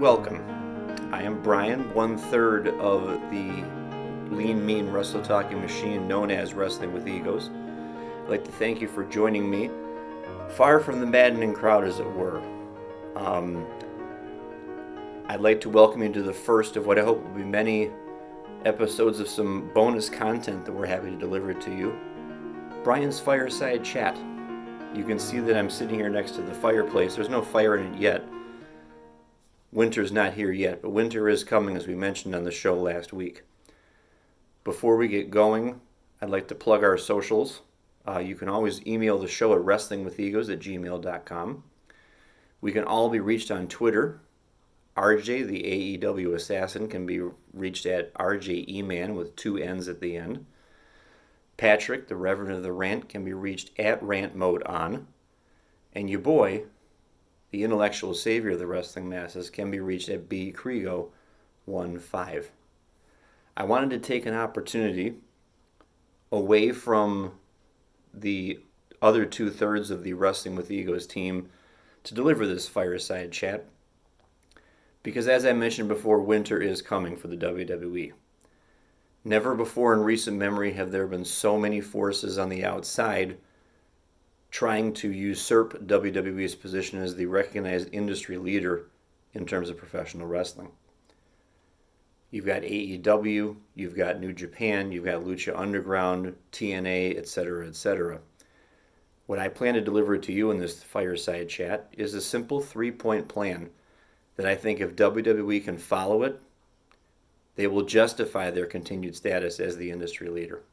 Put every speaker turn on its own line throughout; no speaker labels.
welcome. I am Brian, one-third of the lean, mean wrestle talking machine known as Wrestling with Egos. I'd like to thank you for joining me, far from the maddening crowd as it were. I'd like to welcome you to the first of what I hope will be many episodes of some bonus content that we're happy to deliver to you. Brian's Fireside Chat. You can see that I'm sitting here next to the fireplace. There's no fire in it yet. Winter's not here yet, but winter is coming, as we mentioned on the show last week. Before we get going, I'd like to plug our socials. You can always email the show at wrestlingwithegos@gmail.com. We can all be reached on Twitter. RJ, the AEW assassin, can be reached at RJEman with 2 N's at the end. Patrick, the Reverend of the Rant, can be reached at RantModeOn. And your boy, the intellectual savior of the wrestling masses, can be reached at bkrego15. I wanted to take an opportunity away from the other 2/3 of the Wrestling with Egos team to deliver this fireside chat because, as I mentioned before, winter is coming for the WWE. Never before in recent memory have there been so many forces on the outside trying to usurp WWE's position as the recognized industry leader in terms of professional wrestling. You've got AEW, you've got New Japan, you've got Lucha Underground, TNA, etc., etc. What I plan to deliver to you in this fireside chat is a simple 3-point plan that I think if WWE can follow it, they will justify their continued status as the industry leader.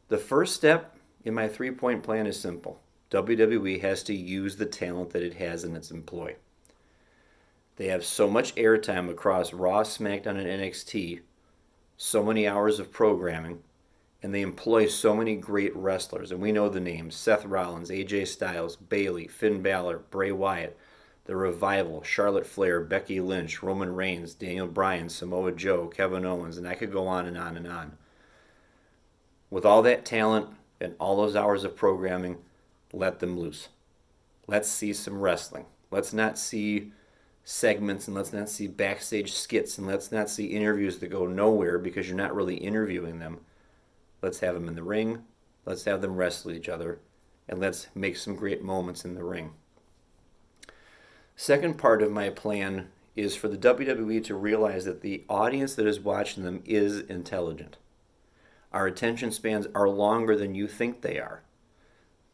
The first step in my 3-point plan is simple. WWE has to use the talent that it has in its employ. They have so much airtime across Raw, SmackDown, and NXT, so many hours of programming, and they employ so many great wrestlers. And we know the names: Seth Rollins, AJ Styles, Bayley, Finn Balor, Bray Wyatt, The Revival, Charlotte Flair, Becky Lynch, Roman Reigns, Daniel Bryan, Samoa Joe, Kevin Owens, and I could go on and on and on. With all that talent and all those hours of programming, let them loose. Let's see some wrestling. Let's not see segments, and let's not see backstage skits, and let's not see interviews that go nowhere because you're not really interviewing them. Let's have them in the ring. Let's have them wrestle each other, and let's make some great moments in the ring. Second part of my plan is for the WWE to realize that the audience that is watching them is intelligent. Our attention spans are longer than you think they are.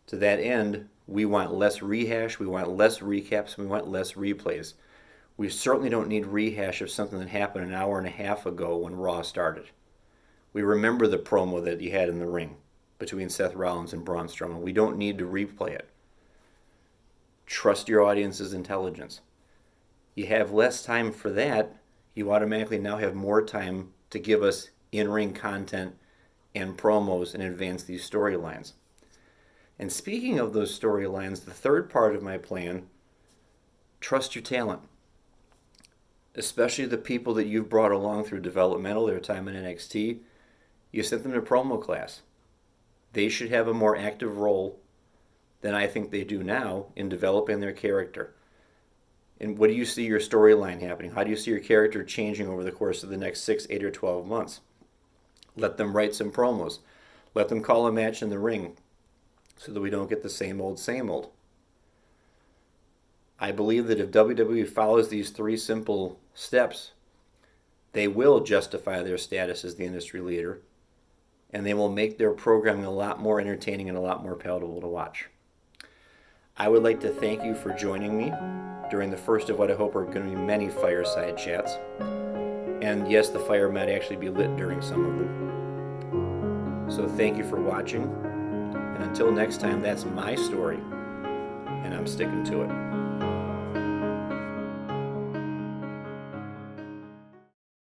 To that end, we want less rehash, we want less recaps, we want less replays. We certainly don't need rehash of something that happened an hour and a half ago when Raw started. We remember the promo that you had in the ring between Seth Rollins and Braun Strowman. We don't need to replay it. Trust your audience's intelligence. You have less time for that, you automatically now have more time to give us in-ring content and promos and advance these storylines. And speaking of those storylines, the third part of my plan, trust your talent. Especially the people that you've brought along through developmental, their time in NXT. You sent them to promo class. They should have a more active role than I think they do now in developing their character. And what do you see your storyline happening? How do you see your character changing over the course of the next 6, 8, or 12 months? Let them write some promos. Let them call a match in the ring so that we don't get the same old, same old. I believe that if WWE follows these 3 simple steps, they will justify their status as the industry leader, and they will make their programming a lot more entertaining and a lot more palatable to watch. I would like to thank you for joining me during the first of what I hope are going to be many fireside chats. And yes, the fire might actually be lit during some of them. So thank you for watching. And until next time, that's my story, and I'm sticking to it.